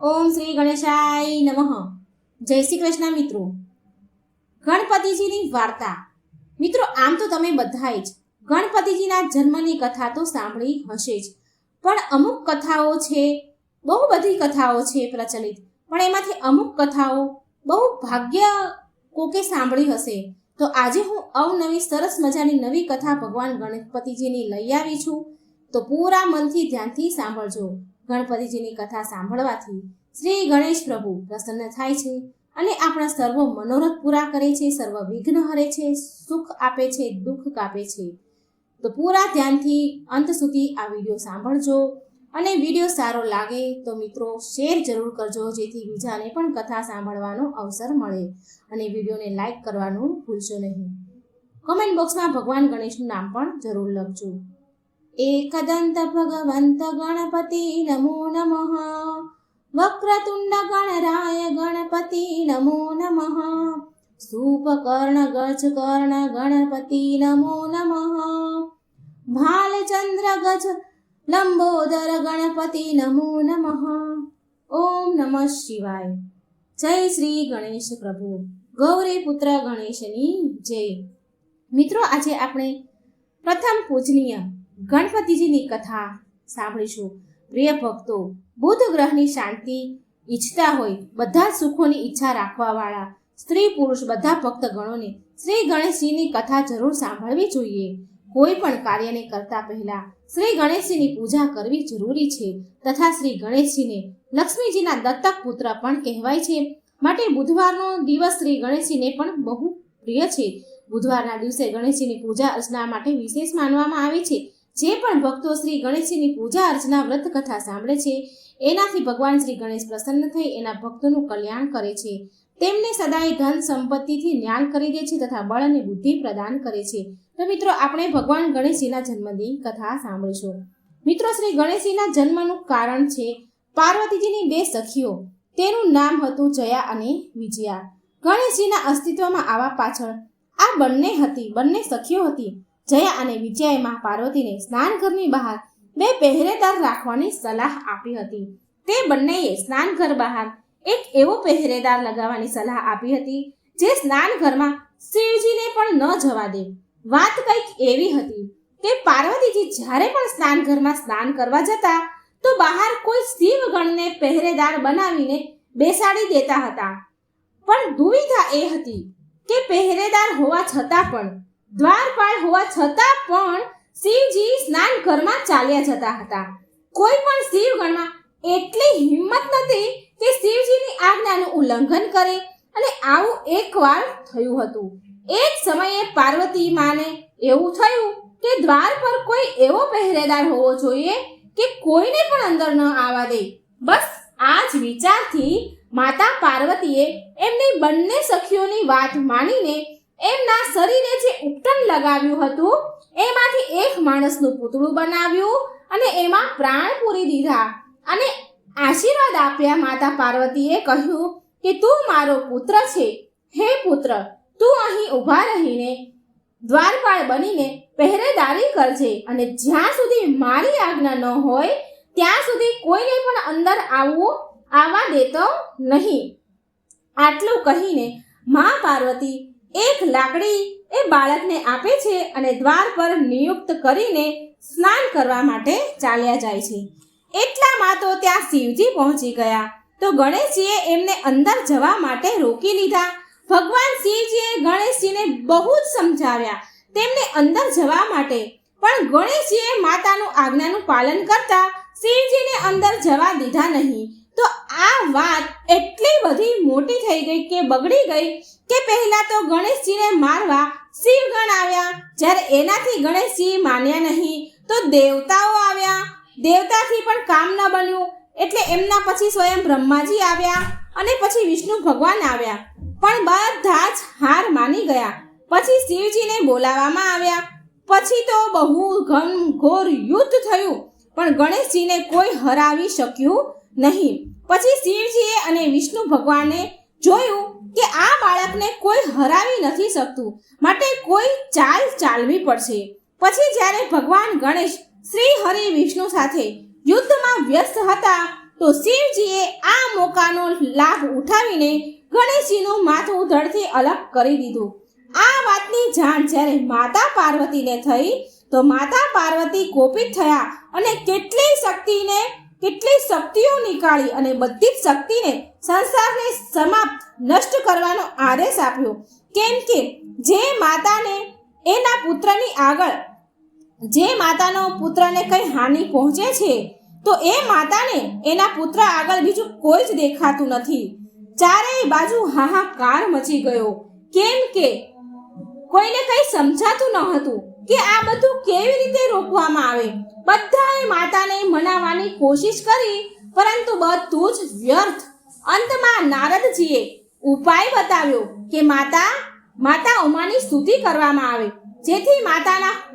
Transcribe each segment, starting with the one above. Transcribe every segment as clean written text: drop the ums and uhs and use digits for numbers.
ઓમ શ્રી ગણેશાય નમઃ. જય શ્રી કૃષ્ણ મિત્રો. ગણપતિજીની વાર્તા. મિત્રો, આમ તો તમે બધાએ જ ગણપતિજીના જન્મની કથા તો સાંભળી હશે જ, પણ અમુક કથાઓ છે, બહુ બધી કથાઓ છે પ્રચલિત, પણ એમાંથી અમુક કથાઓ બહુ ભાગ્ય કોકે સાંભળી હશે. તો આજે હું અવનવી સરસ મજાની નવી કથા ભગવાન ગણપતિજીની લઈ આવી છું. તો પૂરા મનથી ધ્યાનથી સાંભળજો. ગણપતિજીની કથા સાંભળવાથી શ્રી ગણેશ પ્રભુ પ્રસન્ન થાય છે અને આપણા સર્વ મનોરથ પૂરા કરે છે, સર્વ વિઘ્ન હરે છે, સુખ આપે છે, દુઃખ કાપે છે. તો પૂરા ધ્યાનથી અંત સુધી આ વિડીયો સાંભળજો અને વિડીયો સારો લાગે તો મિત્રો શેર જરૂર કરજો, જેથી બીજાને પણ કથા સાંભળવાનો અવસર મળે. અને વિડીયોને લાઈક કરવાનું ભૂલશો નહીં. કમેન્ટ બોક્સમાં ભગવાન ગણેશનું નામ પણ જરૂર લખજો. एकदंत भगवंत गणपति नमो नमः, वक्रतुंड गणराय गणपति नमो नमः, सूपकर्ण गजकर्ण गणपति नमो नमः, भालचंद्र गज लंबोदर गणपति नमो नमः. ओम नमः शिवाय. जय श्री गणेश प्रभु. गौरी पुत्र गणेशनी जय. મિત્રો, આજે આપણે પ્રથમ પૂજનીય ગણપતિજીની કથા સાંભળીશું. પ્રિય ભક્તો, બુધ ગ્રહની શાંતિ ઈચ્છતા હોય, બધા સુખોની ઈચ્છા રાખવાવાળા સ્ત્રી પુરુષ બધા ભક્તગણોને શ્રી ગણેશજીની કથા જરૂર સાંભળવી જોઈએ. કોઈ પણ કાર્યને કરતા પહેલા શ્રી ગણેશજીની પૂજા કરવી જરૂરી છે. તથા શ્રી ગણેશજીને લક્ષ્મીજીના દત્તક પુત્ર પણ કહેવાય છે, માટે બુધવારનો દિવસ શ્રી ગણેશજીને પણ બહુ પ્રિય છે. બુધવારના દિવસે ગણેશજીની પૂજા અર્ચના માટે વિશેષ માનવામાં આવે છે. જે પણ ભક્તો શ્રી ગણેશજીની પૂજા અર્ચના વ્રત કથા સાંભળે છે, એનાથી ભગવાન શ્રી ગણેશ પ્રસન્ન થઈ એના ભક્તોનું કલ્યાણ કરે છે, તેમને સદાય ધન સંપત્તિથી જ્ઞાન કરી દે છે તથા બળ અને બુદ્ધિ પ્રદાન કરે છે. તો મિત્રો, આપણે ભગવાન ગણેશજીના જન્મની કથા સાંભળીશું. મિત્રો, શ્રી ગણેશજીના જન્મનું કારણ છે પાર્વતીજીની બે સખીઓ. તેનું નામ હતું જયા અને વિજયા. ગણેશજીના અસ્તિત્વમાં આવવા પાછળ આ બંને સખીઓ હતી. જયા અને વિજયાએ મા પાર્વતીને સ્નાનઘરની બહાર બે પહેરેદાર રાખવાની સલાહ આપી હતી. તે બંનેએ સ્નાનઘર બહાર એક એવો પહેરેદાર લગાવવાની સલાહ આપી હતી જે સ્નાનઘરમાં શિવજીને પણ ન જવા દે. વાત કંઈક એવી હતી કે પાર્વતીજી જ્યારે પણ સ્નાનઘરમાં સ્નાન કરવા જતા તો બહાર કોઈ શિવગણને પહેરેદાર બનાવીને બેસાડી દેતા હતા. પણ દુવિધા એ હતી કે પહેરેદાર હોવા છતાં પણ, દ્વારપાળ હોવા છતાં પણ શિવજી સ્નાન ઘરમાં ચાલ્યા જતા હતા. કોઈ પણ શિવગણમાં એટલી હિંમત નથી કે શિવજીની આજ્ઞાનું ઉલ્લંઘન કરે. અને આવું એકવાર થયું હતું. એક સમયે પાર્વતી માને એવું થયું કે દ્વાર પર કોઈ એવો પહેરેદાર હોવો જોઈએ કે કોઈને પણ અંદર ન આવવા દે. બસ આ જ વિચારથી માતા પાર્વતીએ એમની બંને સખીઓની વાત માનીને એમના શરીરે જે ઉપટન લગાવ્યું હતું એમાંથી એક માણસનું પૂતળું બનાવ્યું અને એમાં પ્રાણ પૂરી દીધા અને આશીર્વાદ આપ્યા. માતા પાર્વતીએ કહ્યું કે તું મારો પુત્ર છે. હે પુત્ર, તું અહીં ઊભા રહીને દ્વારપાળ બનીને પહેરેદારી કરજે અને જ્યાં સુધી મારી આજ્ઞા ન હોય ત્યાં સુધી કોઈને પણ અંદર આવવા દેતો નહીં. આટલું કહીને મા પાર્વતી એક લાકડી એ બાળકને આપે છે અને દ્વાર પર નિયુક્ત કરીને સ્નાન કરવા માટે ચાલ્યા જાય છે. એટલામાં તો ત્યાં શિવજી પહોંચી ગયા. તો ગણેશજીએ એમને અંદર જવા માટે રોકી લીધા. ભગવાન શિવજીએ ગણેશજીને બહુ જ સમજાવ્યા તેમને અંદર જવા માટે, પણ ગણેશજીએ માતાનું આજ્ઞાનું પાલન કરતા શિવજીને અંદર જવા દીધા નહીં. તો આ વાત એટલી બધી મોટી થઈ ગઈ કે બગડી ગઈ કે પહેલા તો ગણેશજીને મારવા શિવગણ આવ્યા. જ્યારે એનાથી ગણેશજી માન્યા નહીં તો દેવતાઓ આવ્યા. દેવતાથી પણ કામ ન બન્યું એટલે એમના પછી સ્વયં બ્રહ્માજી આવ્યા અને પછી વિષ્ણુ ભગવાન આવ્યા, પણ બધા જ હાર માની ગયા. પછી શિવજીને બોલાવવામાં આવ્યા. પછી તો બહુ ઘનઘોર યુદ્ધ થયું, પણ ગણેશજીને કોઈ હરાવી શક્યું નહીં. પછી શિવજીએ અને વિષ્ણુ ભગવાને જોયું કે આ બાળકને કોઈ હરાવી નથી શકતું, માટે કોઈ ચાલ ચાલવી પડશે. પછી જ્યારે ભગવાન ગણેશ શ્રી હરિ વિષ્ણુ સાથે યુદ્ધમાં વ્યસ્ત હતા તો શિવજીએ આ મોકાનો લાભ ઉઠાવીને ગણેશજીનું માથું ધડથી અલગ કરી દીધું. આ વાતની જાણ જ્યારે માતા પાર્વતીને થઈ તો માતા પાર્વતી કોપિત થયા અને કેટલી શક્તિઓ નીકાળી અને બધી જ શક્તિને સંસારને સમાપ્ત નષ્ટ કરવાનો આદેશ આપ્યો. કેમ કે જે માતાને એના પુત્રની આગળ જે માતાનો પુત્રને કઈ હાનિ પહોંચે છે તો એ માતાને એના પુત્ર આગળ બીજું કોઈ જ દેખાતું નથી. ચારેય બાજુ હાહાકાર મચી ગયો. કેમ કે કોઈને કઈ સમજાતું ન હતું કે આ બધું કેવી રીતે રોકવામાં આવે. બધાએ માતાને મનાવવાની કોશિશ કરી, પરંતુ બધું જ વ્યર્થ. અંતમાં નારદજીએ ઉપાય બતાવ્યો કે માતા ઉમાની સ્તુતિ કરવામાં આવે, જેથી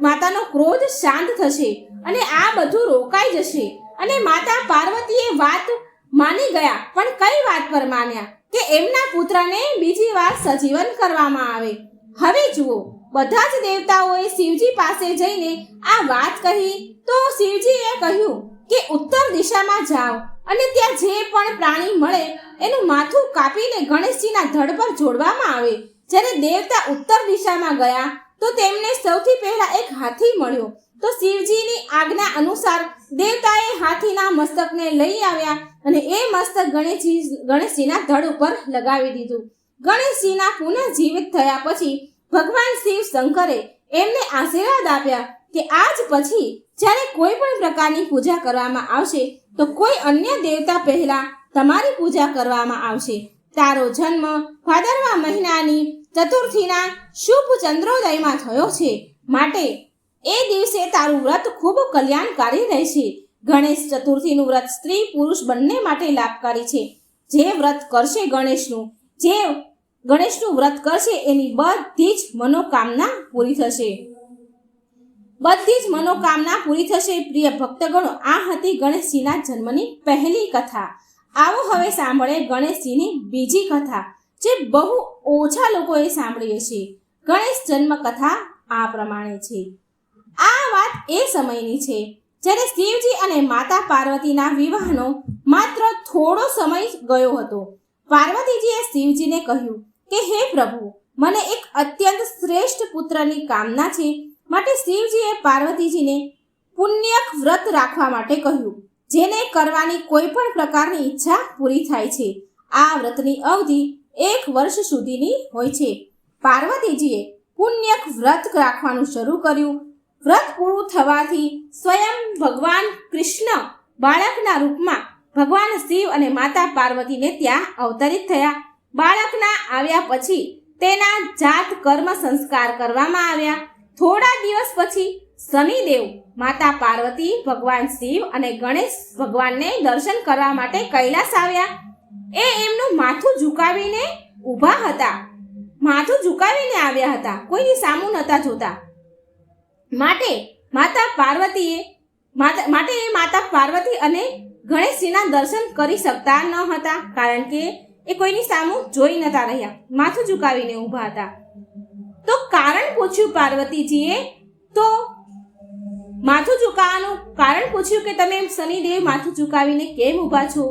માતાનો ક્રોધ શાંત થશે અને આ બધું રોકાઈ જશે. અને માતા પાર્વતીએ વાત માની ગયા. પણ કઈ વાત પર માન્યા? કે એમના પુત્રને બીજી વાર સજીવન કરવામાં આવે. હવે જુઓ, બધા જ દેવતાઓએ શિવજી પાસે જઈને આ વાત કહી તો શિવજીએ કહ્યું કે ઉત્તર દિશામાં જાઓ અને ત્યાં જે પણ પ્રાણી મળે એનું માથું કાપીને ગણેશજીના ધડ પર જોડવામાં આવે. જ્યારે દેવતા ઉત્તર દિશામાં ગયા તો તેમને સૌથી પહેલા એક હાથી મળ્યો. તો શિવજીની આજ્ઞા અનુસાર દેવતાએ હાથીના મસ્તકને લઈ આવ્યા અને એ મસ્તક ગણેશજીના ધડ ઉપર લગાવી દીધું. ગણેશજીના પુનઃજીવિત થયા પછી ભગવાન શિવ શંકરે એમને આશીર્વાદ આપ્યા કે આજ પછી જ્યારે કોઈ પણ પ્રકારની પૂજા કરવામાં આવશે તો કોઈ અન્ય દેવતા પહેલા તમારી પૂજા કરવામાં આવશે. તારો જન્મ ભાદરવા મહિનાની ચતુર્થીના શુભ ચંદ્રોદયમાં થયો છે, માટે એ દિવસે તારું વ્રત ખૂબ કલ્યાણકારી રહેશે. ગણેશ ચતુર્થીનું વ્રત સ્ત્રી પુરુષ બંને માટે લાભકારી છે. જે વ્રત કરશે ગણેશનું વ્રત કરશે એની બધી જ મનોકામના પૂરી થશે. પ્રિય ભક્તગણો, આ હતી ગણેશજીના જન્મની પહેલી કથા. આવો હવે સાંભળે ગણેશજીની બીજી કથા, જે બહુ ઓછા લોકોએ સાંભળી હશે. ગણેશ જન્મ કથા આ પ્રમાણે છે. આ વાત એ સમયની છે જ્યારે શિવજી અને માતા પાર્વતીના વિવાહનો માત્ર થોડો સમય ગયો હતો. પાર્વતીજીએ શિવજીને કહ્યું કે હે પ્રભુ, મને એક અત્યંત શ્રેષ્ઠ પુત્રની કામના છે. માટે શિવજીએ પાર્વતીજીને પુણ્યક વ્રત રાખવા માટે કહ્યું, જેને કરવાની કોઈ પણ પ્રકારની ઈચ્છા પૂરી થાય છે. આ વ્રતની અવધિ 1 વર્ષ સુધીની હોય છે. પાર્વતીજીએ પુણ્યક વ્રત રાખવાનું શરૂ કર્યું. વ્રત પૂરું થવાથી સ્વયં ભગવાન કૃષ્ણ બાળકના રૂપમાં ભગવાન શિવ અને માતા પાર્વતીને ત્યાં અવતરિત થયા. બાળકના આવ્યા પછી તેના જાત કર્મ સંસ્કાર કરવામાં આવ્યા. થોડા દિવસ પછી શનિદેવ માતા પાર્વતી, ભગવાન શિવ અને ગણેશ ભગવાનને દર્શન કરવા માટે કૈલાસ આવ્યા. એ એમનું માથું ઝુકાવીને ઊભા હતા, માથું ઝુકાવીને આવ્યા હતા, કોઈની સામું નહોતા જોતા. માટે માતા પાર્વતી અને ગણેશજીના દર્શન કરી શકતા ન હતા, કારણ કે એ કોઈની સામું જોઈ નતા રહ્યા, માથું ઝુકાવીને ઊભા હતા. તો કારણ પૂછ્યું પાર્વતીજીએ, તો માથું ઝુકાવવાનું કારણ પૂછ્યું કે તમે શનિદેવ માથું ઝુકાવીને કેમ ઊભા છો?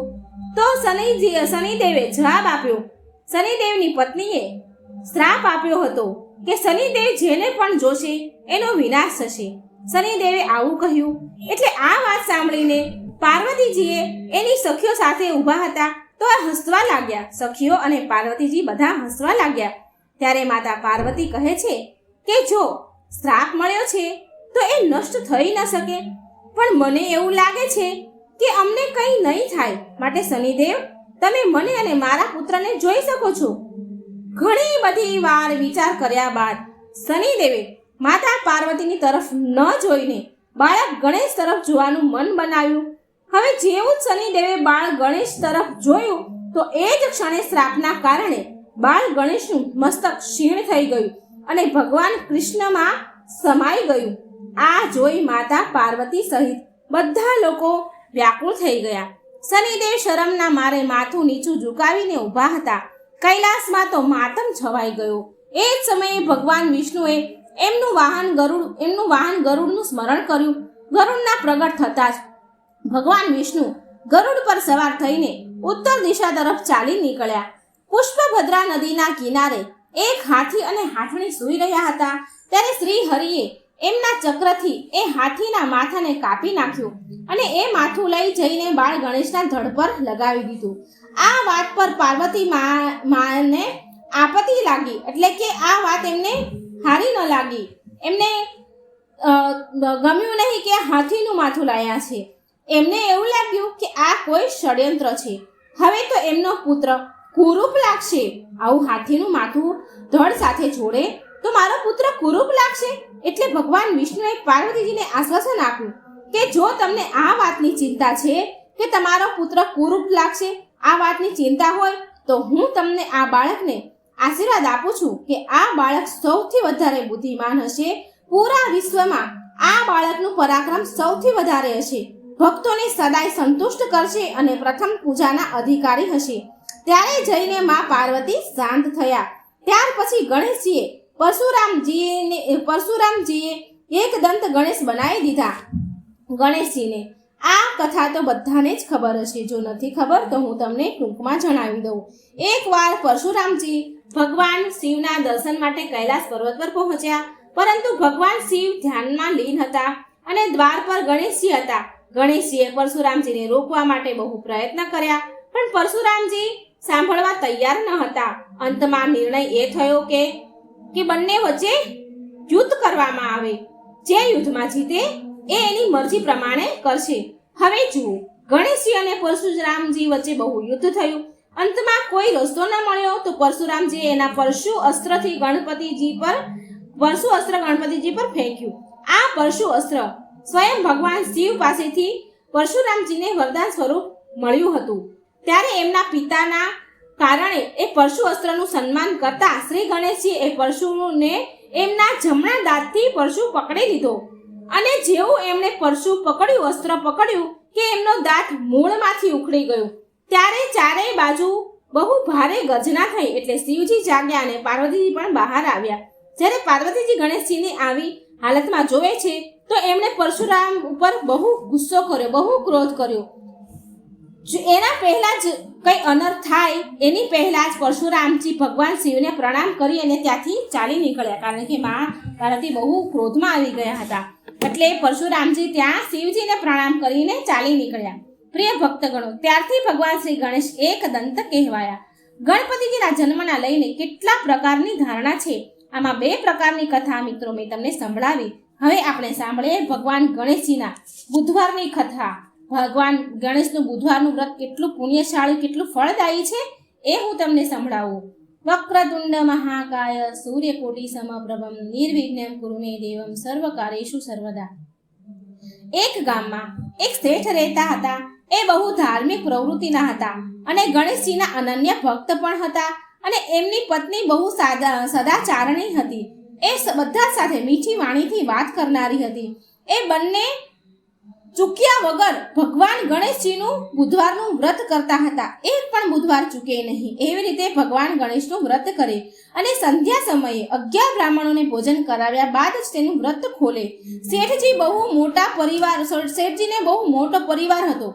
તો શનિદેવે જવાબ આપ્યો. શનિદેવની પત્નીએ શ્રાપ આપ્યો હતો કે શનિદેવ જેને પણ જોશે એનો વિનાશ થશે. શનિદેવે આવું કહ્યું. એટલે આ વાત સાંભળીને પાર્વતીજીએ એની સખીઓ સાથે ઊભા હતા તો હસવા લાગ્યા. સખીઓ અને પાર્વતીજી બધા હસવા લાગ્યા. ત્યારે માતા પાર્વતી કહે છે કે જો શ્રાપ મળ્યો છે તો એ નષ્ટ થઈ ન શકે, પણ મને એવું લાગે છે કે અમને કંઈ નહીં થાય, માટે શનિદેવ તમે મને અને મારા પુત્રને જોઈ શકો છો. ઘણી બધી વાર વિચાર કર્યા બાદ શનિદેવે માતા પાર્વતીની તરફ ન જોઈને બાળક ગણેશ તરફ જોવાનું મન બનાવ્યું. હવે જેવું જ શનિદેવે બાળ ગણેશ તરફ જોયું તો એ જ ક્ષણે શ્રાપના કારણે બાળ ગણેશનું મસ્તક ક્ષીણ થઈ ગયું અને ભગવાન કૃષ્ણમાં સમાઈ ગયું. આ જોઈ માતા પાર્વતી સહિત બધા લોકો વ્યાકુળ થઈ ગયા. શનિદેવ શરમના મારે માથું નીચું ઝુકાવીને ઊભા હતા. કૈલાસમાં તો માતમ છવાઈ ગયો. એ જ સમયે ભગવાન વિષ્ણુએ એમનું વાહન ગરુડનું સ્મરણ કર્યું. ગરુડના પ્રગટ થતાં જ ભગવાન વિષ્ણુ ગરુડ પર સવાર થઈને ઉત્તર દિશા તરફ ચાલી નીકળ્યા. પુષ્પભદ્રા નદીના કિનારે એક હાથી અને હાથણી સૂઈ રહ્યા હતા. ત્યારે શ્રી હરિએ એમના ચક્રથી એ હાથીના માથાને કાપી નાખ્યું અને એ માથું લઈ જઈને બાળ ગણેશના ધડ પર લગાવી દીધું. આ વાત પર પાર્વતી માને આપત્તિ લાગી, એટલે કે આ વાત એમને હારી ન લાગી. એમને ગમ્યું નહીં કે હાથીનું માથું લાયા છે. એમને એવું લાગ્યું કે આ કોઈ ષડયંત્ર છે. હવે તો એમનો પુત્ર કુરૂપ લાગશે. આવું હાથીનું માથું ધડ સાથે જોડે તો મારો પુત્ર કુરૂપ લાગશે. એટલે ભગવાન વિષ્ણુએ પાર્વતીજીને આશ્વાસન આપ્યું કે જો તમને આ વાતની ચિંતા છે કે તમારો પુત્ર કુરૂપ લાગશે, આ વાતની ચિંતા હોય તો હું તમને આ બાળકને આશીર્વાદ આપું છું કે આ બાળક સૌથી વધારે બુદ્ધિમાન હશે. પૂરા વિશ્વમાં આ બાળકનું પરાક્રમ સૌથી વધારે હશે, ભક્તોને સદાય સંતુષ્ટ કરશે અને પ્રથમ પૂજાના અધિકારી હશે. ત્યારે જઈને મા પાર્વતી શાંત થયા. ત્યાર પછી ગણેશજીએ પરશુરામજીએ એક દંત ગણેશ બનાવી દીધા. ગણેશજીને આ કથા તો બધાને જ ખબર હશે. જો નથી ખબર તો હું તમને ટૂંકમાં જણાવી દઉં. એકવાર પરશુરામજી ભગવાન શિવના દર્શન માટે કૈલાસ પર્વત પર પહોંચ્યા, પરંતુ ભગવાન શિવ ધ્યાનમાં લીન હતા અને દ્વાર પર ગણેશજી હતા. ગણેશજીએ પરશુરામજીને રોકવા માટે બહુ પ્રયત્ન કર્યા, પણ પરશુરામજી સાંભળવા તૈયાર ન હતા. અંતમાં નિર્ણય એ થયો કે બંને વચ્ચે યુદ્ધ કરવામાં આવે. જે યુદ્ધમાં જીતે એ એની મરજી પ્રમાણે કરશે. હવે જુઓ, ગણેશજી અને પરશુરામજી વચ્ચે બહુ યુદ્ધ થયું. અંતમાં કોઈ રસ્તો ન મળ્યો તો પરશુરામજીએ એના પરશુ અસ્ત્ર ગણપતિજી પર ફેંક્યું. આ પરશુ અસ્ત્ર સ્વયં ભગવાન શિવ પાસેથી પરશુરામજીને વરદાન સ્વરૂપ મળ્યું હતું. ત્યારે એમના પિતાના કારણે એ પરશુ અસ્ત્રનું સન્માન કરતા શ્રી ગણેશજી એ પરશુને એમના જમણા દાંતથી પરશુ પકડી લીધો અને જેવું એમણે પરશુ પકડ્યું, અસ્ત્ર પકડ્યું કે એમનો દાંત મૂળમાંથી ઉખડી ગયું. ત્યારે ચારેય બાજુ બહુ ભારે ગર્જના થઈ. એટલે શિવજી જાગ્યા અને પાર્વતીજી પણ બહાર આવ્યા. જ્યારે પાર્વતીજી ગણેશજીની આવી હાલતમાં જોવે છે તો એમણે પરશુરામ ઉપર બહુ ગુસ્સો કર્યો, બહુ ક્રોધ કર્યો. એના પહેલા જ કઈ અનર્થ થાય એની પહેલા જ પરશુરામજી ભગવાન શિવને પ્રણામ કરી અને ત્યાંથી ચાલી નીકળ્યા, કારણ કે મા પાર્વતી બહુ ક્રોધમાં આવી ગયા હતા. એટલે પરશુરામજી ત્યાં શિવજીને પ્રણામ કરીને ચાલી નીકળ્યા. પ્રિય ભક્તગણો, ત્યારથી ભગવાન શ્રી ગણેશ એક દંત કહેવાયા. ગણપતિજીના જન્મના લઈને કેટલા પ્રકારની ધારણા છે. આમાં 2 પ્રકારની કથા મિત્રો મેં તમને સંભળાવી. હવે આપણે સાંભળીએ ભગવાન ગણેશજીના બુધવારની કથા. ભગવાન ગણેશનું બુધવારનું વ્રત કેટલું પુણ્યશાળી, કેટલું ફળદાયી છે એ હું તમને સંભળાવું. વક્રતુંડ મહાકાય સૂર્યકોટિ સમપ્રભમ નિર્વિઘ્નમ કુરુ મે દેવમ સર્વકાર્યેષુ સર્વદા. એક ગામમાં એક શેઠ રહેતા હતા. એ બહુ ધાર્મિક પ્રવૃત્તિના હતા અને ગણેશજીના અનન્ય ભક્ત પણ હતા. અને એમની પત્ની બહુ સદાચારણી હતી. એ બધા સાથે મીઠી વાણીથી વાત કરનારી હતી. એ બંને ચૂક્યા વગર ભગવાન ગણેશજીનું બુધવારનું વ્રત કરતા હતા. એક પણ બુધવાર ચૂકે નહીં. એવી રીતે ભગવાન ગણેશનું વ્રત કરે અને સંધ્યા સમયે 11 બ્રાહ્મણોને ભોજન કરાવ્યા બાદ જ તેનું વ્રત ખોલે. શેઠજીને બહુ મોટો પરિવાર હતો.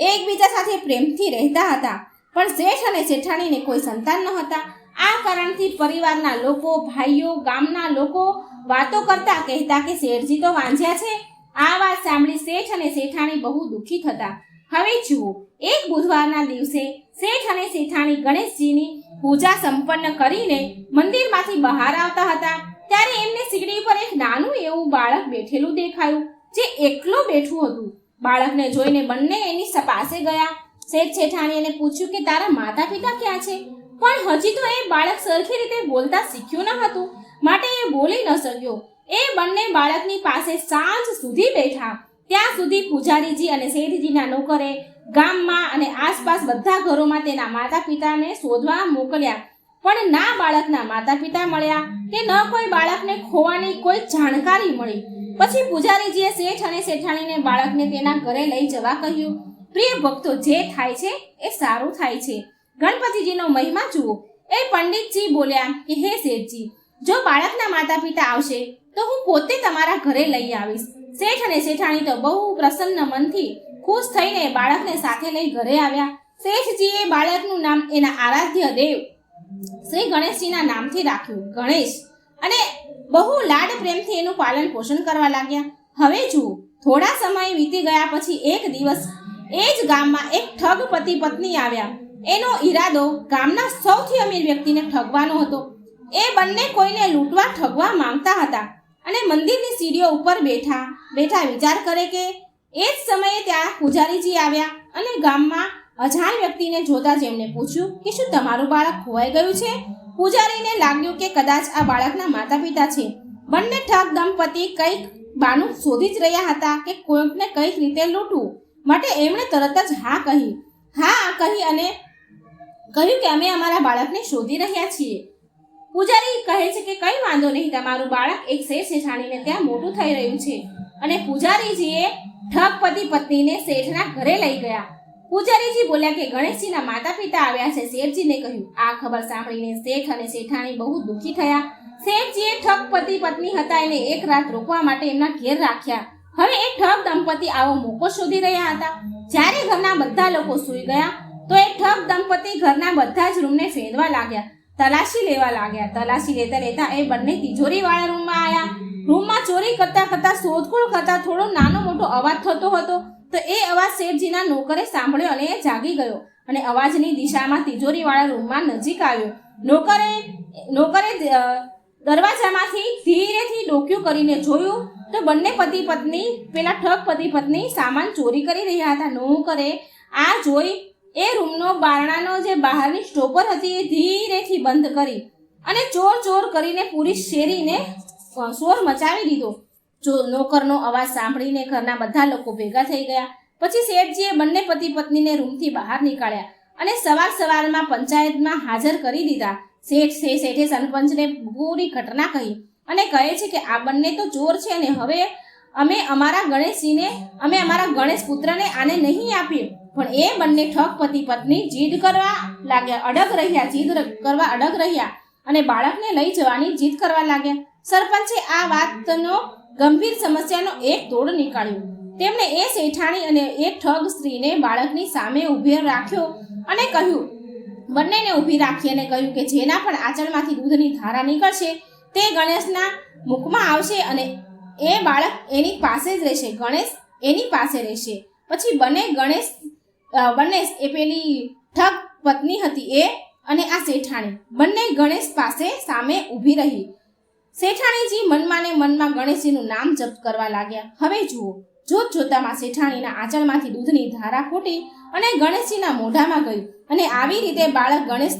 એકબીજા સાથે પ્રેમથી રહેતા હતા, પણ શેઠ અને શેઠાણીને કોઈ સંતાન ન હતા. આ કારણથી પરિવારના લોકો, ભાઈઓ, ગામના લોકો વાતો કરતા કહેતા કે શેઠજી તો વાંઝ્યા છે. આ વાત સાંભળી શેઠ અને શેઠાણી બહુ દુઃખી થતા. હવે જુઓ, એક બુધવારના દિવસે શેઠ અને શેઠાણી ગણેશજીની પૂજા સંપન્ન કરીને મંદિરમાંથી બહાર આવતા હતા. ત્યારે એમને સીડી પર એક નાનું એવું બાળક બેઠેલું દેખાયું, જે એકલું બેઠું હતું. બાળકને જોઈને બંને એની પાસે ગયા. શેઠ શેઠાણીને પૂછ્યું કે તારા માતા પિતા ક્યાં છે? પણ હજી તો એ બાળક સરખી રીતે બોલતા શીખ્યું ન હતું, માટે એ બોલી ન શક્યો. એ બંને બાળકની પાસે સાંજ સુધી બેઠા. ત્યાં સુધી પૂજારીજી અને શેઠજીના નોકરે ગામમાં અને આસપાસ બધા ઘરોમાં તેના માતા પિતાને શોધવા મોકલ્યા, પણ ના બાળકના માતા પિતા મળ્યા કે ન કોઈ બાળકને ખોવાની કોઈ જાણકારી મળી. પછી પૂજારીજીએ શેઠ અને શેઠાણીને બાળકને તેના ઘરે લઈ જવા કહ્યું. પ્રિય ભક્તો, જે થાય છે એ સારું થાય છે. ગણપતિજીનો મહિમા જુઓ. એ પંડિતજી બોલ્યા કે હે શેઠજી, જો બાળકના માતા પિતા આવશે તો હું પોતે તમારા ઘરે લઈ આવીશ. શેઠ અને શેઠાણી તો બહુ પ્રસન્ન મનથી ખુશ થઈને બાળકને સાથે લઈ ઘરે આવ્યા. શેઠજીએ બાળકનું નામ એના આરાધ્ય દેવ શ્રી ગણેશજીના નામથી રાખ્યું, ગણેશ, અને બહુ લાડ પ્રેમથી એનું પાલન પોષણ કરવા લાગ્યા. હવે જુઓ, થોડા સમય વીતી ગયા પછી એક દિવસ એ જ ગામમાં એક ઠગ પતિ પત્ની આવ્યા. એનો ઈરાદો ગામના સૌથી અમીર વ્યક્તિને ઠગવાનો હતો. એ બંને કોઈને લૂંટવા ઠગવા માંગતા હતા અને મંદિરની સીડીઓ ઉપર બેઠા વિચાર કરે કે એ જ સમયે ત્યાં પૂજારીજી આવ્યા અને ગામમાં અજાણ વ્યક્તિને જોતા જ એમને પૂછ્યું કે શું તમારું બાળક ખોવાઈ ગયું છે? પૂજારીને લાગ્યું કે કદાચ આ બાળકના માતા પિતા છે. બંને ઠગ દંપતી કંઈક બાનું શોધી જ રહ્યા હતા કે કોઈકને કંઈક રીતે લૂંટવું માટે એમણે તરત જ હા કહી અને કહ્યું કે અમે અમારા બાળકને શોધી રહ્યા છીએ. પૂજારી કહે છે કે કંઈ વાંધો નહીં, તમારું બાળક એક શેઠ શેઠાણીને ત્યાં મોટું થઈ રહ્યું છે. અને પૂજારીજીએ ઠગ પતિ પત્નીને શેઠના ઘરે લઈ ગયા. પૂજારીજી બોલ્યા કે ગણેશજીના માતા પિતા આવ્યા છે. શેઠજીને કહ્યું. આ ખબર સાંભળીને શેઠ અને શેઠાણી બહુ દુઃખી થયા. શેઠજીએ ઠગ પતિ પત્ની હતા એને એક રાત રોકવા માટે એમના ઘેર રાખ્યા. હવે એ ઠગ દંપતી આવો મોકો શોધી રહ્યા હતા. જ્યારે ઘરના બધા લોકો સૂઈ ગયા તો એ ઠગ દંપતી ઘરના બધા જ રૂમને ફેરવા લાગ્યા, તલાશી લેવા લાગ્યા. તલાશી લેતા એ બંને તિજોરી વાળા રૂમમાં આવ્યા. રૂમમાં ચોરી કરતા શોધખોળ કરતા થોડો નાનો મોટો અવાજ થતો હતો. તો એ અવાજ શેઠજીના નોકરે સાંભળ્યો અને એ જાગી ગયો અને અવાજની દિશામાં તિજોરી વાળા રૂમમાં નજીક આવ્યો. નોકરે દરવાજામાંથી ધીરેથી ડોક્યું કરીને જોયું તો બંને પતિ પત્ની પેલા ઠગ પતિ પત્ની સામાન ચોરી કરી રહ્યા હતા. નોકરે આ જોઈ એ રૂમનો બારણાનો જે બહારની સ્ટોપર હતી એ ધીરેથી બંધ કરી અને ચોર કરીને પૂરી શેરીને શોર મચાવી દીધો. નોકરનો અવાજ સાંભળીને ઘરના બધા લોકો ભેગા થઈ ગયા. પછી શેઠજીએ બંને પતિ પત્નીને રૂમથી બહાર નીકાળ્યા અને સવારમાં પંચાયતમાં હાજર કરી દીધા. શેઠે સરપંચને પૂરી ઘટના કહી અને કહે છે કે આ બંને તો ચોર છે અને હવે અમે અમારા ગણેશ પુત્રને આને નહીં આપીએ. પણ એ બંને ઠગ પતિ પત્ની જીદ કરવા અડગ રહ્યા અને બાળકને લઈ જવાની જીદ કરવા લાગ્યા. સરપંચે આ વાતનો ગંભીર સમસ્યાનો એક તોડ નીકાળ્યો. તેમણે એ શેઠાણી અને એ ઠગ સ્ત્રીને બાળકની સામે ઊભી રાખ્યો અને કહ્યું, બંનેને ઊભી રાખી અને કહ્યું કે જેના પણ આંચળમાંથી દૂધની ધારા નીકળશે તે ગણેશના મુખમાં આવશે અને એ બાળક એની પાસે જ રહેશે, ગણેશ એની પાસે રહેશે. પછી ગણેશ એ પેલી ઠગ પત્ની હતી એ અને આ શેઠાણી બંને ગણેશ પાસે સામે ઊભી રહી. શેઠાણીજી મનમાં ને મનમાં ગણેશજીનું નામ જપ કરવા લાગ્યા. હવે જુઓ, જોતામાં શેઠાણીના આંચળમાંથી દૂધની ધારા ફૂટી અને ગણેશજીના મોઢામાં ગયું અને આવી રીતે બાળક ગણેશ